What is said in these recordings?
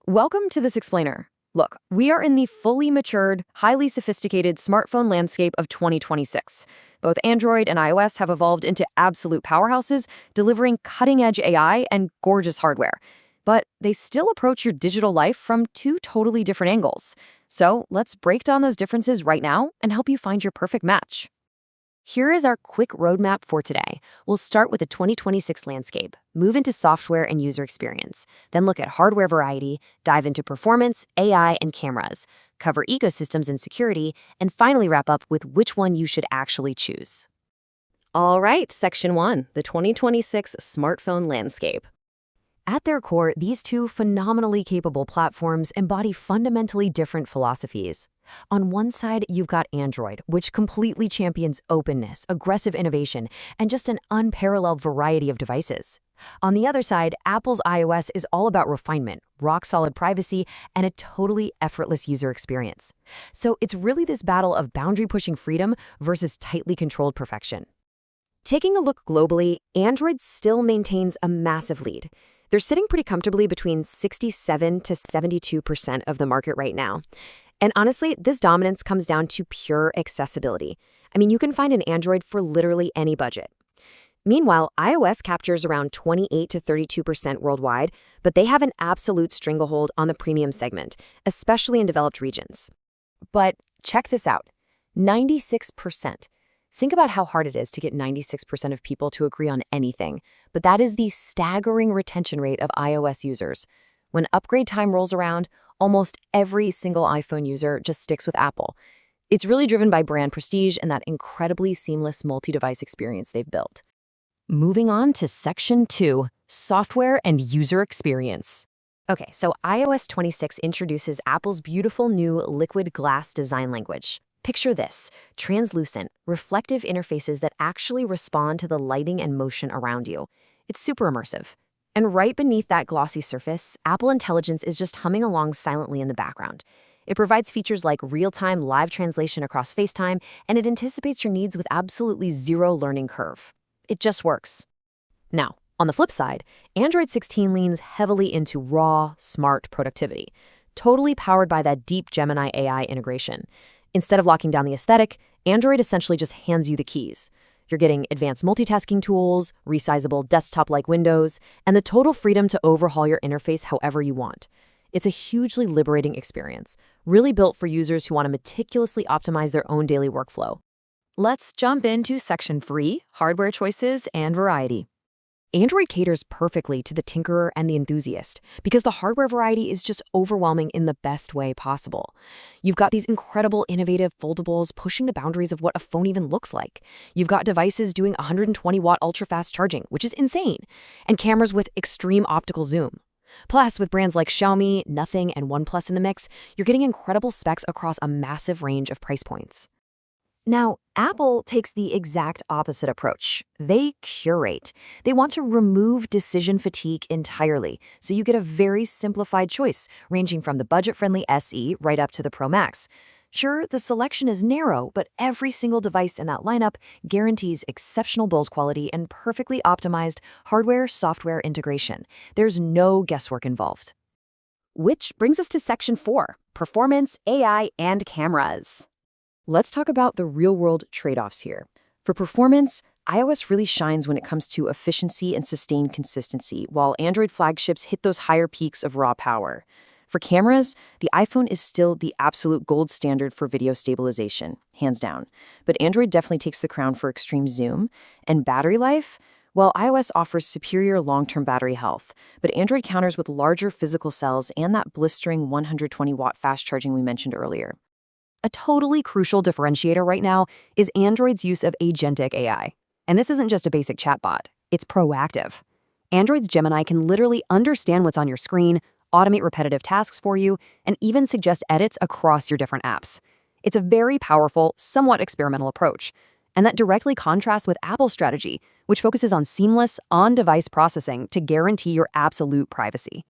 Welcome to this explainer. Look, we are in the fully matured, highly sophisticated smartphone landscape of 2026. Both Android and iOS have evolved into absolute powerhouses, delivering cutting-edge AI and gorgeous hardware. But they still approach your digital life from two totally different angles. So let's break down those differences right now and help you find your perfect match. Here is our quick roadmap for today. We'll start with the 2026 landscape, move into software and user experience, then look at hardware variety, dive into performance, AI, and cameras, cover ecosystems and security, and finally wrap up with which one you should actually choose. All right, Section 1, the 2026 smartphone landscape. At their core, these two phenomenally capable platforms embody fundamentally different philosophies. On one side, you've got Android, which completely champions openness, aggressive innovation, and just an unparalleled variety of devices. On the other side, Apple's iOS is all about refinement, rock-solid privacy, and a totally effortless user experience. So it's really this battle of boundary-pushing freedom versus tightly controlled perfection. Taking a look globally, Android still maintains a massive lead. They're sitting pretty comfortably between 67 to 72% of the market right now. And honestly, this dominance comes down to pure accessibility. I mean, you can find an Android for literally any budget. Meanwhile, iOS captures around 28 to 32% worldwide, but they have an absolute stranglehold on the premium segment, especially in developed regions. But check this out, 96%. Think about how hard it is to get 96% of people to agree on anything, but that is the staggering retention rate of iOS users. When upgrade time rolls around, almost every single iPhone user just sticks with Apple. It's really driven by brand prestige and that incredibly seamless multi-device experience they've built. Moving on to Section 2, Software and User Experience. Okay, so iOS 26 introduces Apple's beautiful new liquid glass design language. Picture this, translucent, reflective interfaces that actually respond to the lighting and motion around you. It's super immersive. And right beneath that glossy surface, Apple Intelligence is just humming along silently in the background. It provides features like real-time live translation across FaceTime, and it anticipates your needs with absolutely zero learning curve. It just works. Now, on the flip side, Android 16 leans heavily into raw, smart productivity, totally powered by that deep Gemini AI integration. Instead of locking down the aesthetic, Android essentially just hands you the keys. You're getting advanced multitasking tools, resizable desktop-like windows, and the total freedom to overhaul your interface however you want. It's a hugely liberating experience, really built for users who want to meticulously optimize their own daily workflow. Let's jump into Section 3, Hardware Choices and Variety. Android caters perfectly to the tinkerer and the enthusiast because the hardware variety is just overwhelming in the best way possible. You've got these incredible innovative foldables pushing the boundaries of what a phone even looks like. You've got devices doing 120-watt ultra-fast charging, which is insane, and cameras with extreme optical zoom. Plus, with brands like Xiaomi, Nothing, and OnePlus in the mix, you're getting incredible specs across a massive range of price points. Now, Apple takes the exact opposite approach. They curate. They want to remove decision fatigue entirely, so you get a very simplified choice, ranging from the budget-friendly SE right up to the Pro Max. Sure, the selection is narrow, but every single device in that lineup guarantees exceptional build quality and perfectly optimized hardware-software integration. There's no guesswork involved. Which brings us to Section 4, Performance, AI, and Cameras. Let's talk about the real-world trade-offs here. For performance, iOS really shines when it comes to efficiency and sustained consistency, while Android flagships hit those higher peaks of raw power. For cameras, the iPhone is still the absolute gold standard for video stabilization, hands down. But Android definitely takes the crown for extreme zoom. And battery life? Well, iOS offers superior long-term battery health, but Android counters with larger physical cells and that blistering 120-watt fast charging we mentioned earlier. A totally crucial differentiator right now is Android's use of agentic AI. And this isn't just a basic chatbot, it's proactive. Android's Gemini can literally understand what's on your screen, automate repetitive tasks for you, and even suggest edits across your different apps. It's a very powerful, somewhat experimental approach. And that directly contrasts with Apple's strategy, which focuses on seamless, on-device processing to guarantee your absolute privacy.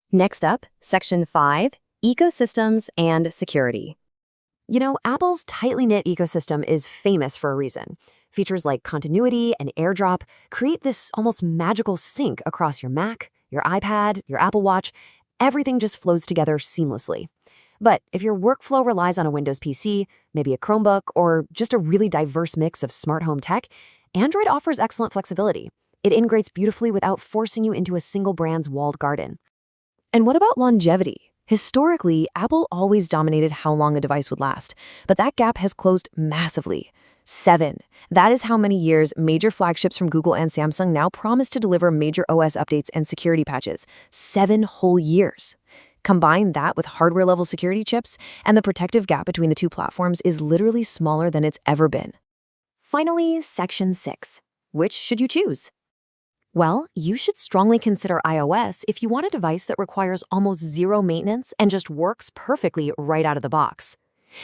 Next up, Section 5, Ecosystems and Security. You know, Apple's tightly knit ecosystem is famous for a reason. Features like continuity and AirDrop create this almost magical sync across your Mac, your iPad, your Apple Watch, Everything just flows together seamlessly. But if your workflow relies on a Windows PC, maybe a Chromebook, or just a really diverse mix of smart home tech, Android offers excellent flexibility. It integrates beautifully without forcing you into a single brand's walled garden. And what about longevity? Historically, Apple always dominated how long a device would last, but that gap has closed massively. 7. That is how many years major flagships from Google and Samsung now promise to deliver major OS updates and security patches. 7 whole years. Combine that with hardware-level security chips, and the protective gap between the two platforms is literally smaller than it's ever been. Finally, Section 6. Which should you choose? Well, you should strongly consider iOS if you want a device that requires almost zero maintenance and just works perfectly right out of the box.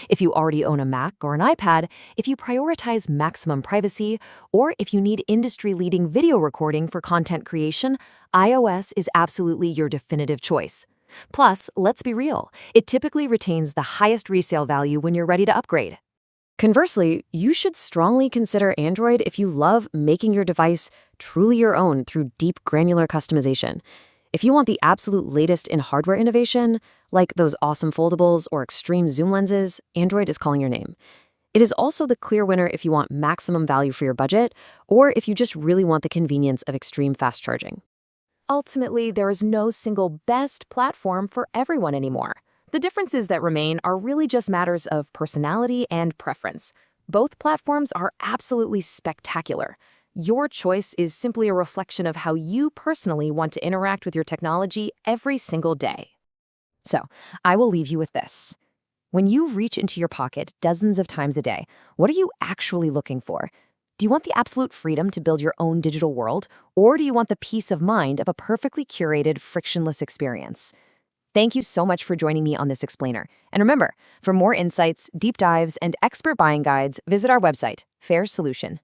If you already own a Mac or an iPad, if you prioritize maximum privacy, or if you need industry-leading video recording for content creation, iOS is absolutely your definitive choice. Plus, let's be real, it typically retains the highest resale value when you're ready to upgrade. Conversely, you should strongly consider Android if you love making your device truly your own through deep granular customization. If you want the absolute latest in hardware innovation, like those awesome foldables or extreme zoom lenses, Android is calling your name. It is also the clear winner if you want maximum value for your budget, or if you just really want the convenience of extreme fast charging. Ultimately, there is no single best platform for everyone anymore. The differences that remain are really just matters of personality and preference. Both platforms are absolutely spectacular. Your choice is simply a reflection of how you personally want to interact with your technology every single day. So, I will leave you with this. When you reach into your pocket dozens of times a day, what are you actually looking for? Do you want the absolute freedom to build your own digital world, or do you want the peace of mind of a perfectly curated, frictionless experience? Thank you so much for joining me on this explainer. And remember, for more insights, deep dives, and expert buying guides, visit our website, Fair Solution.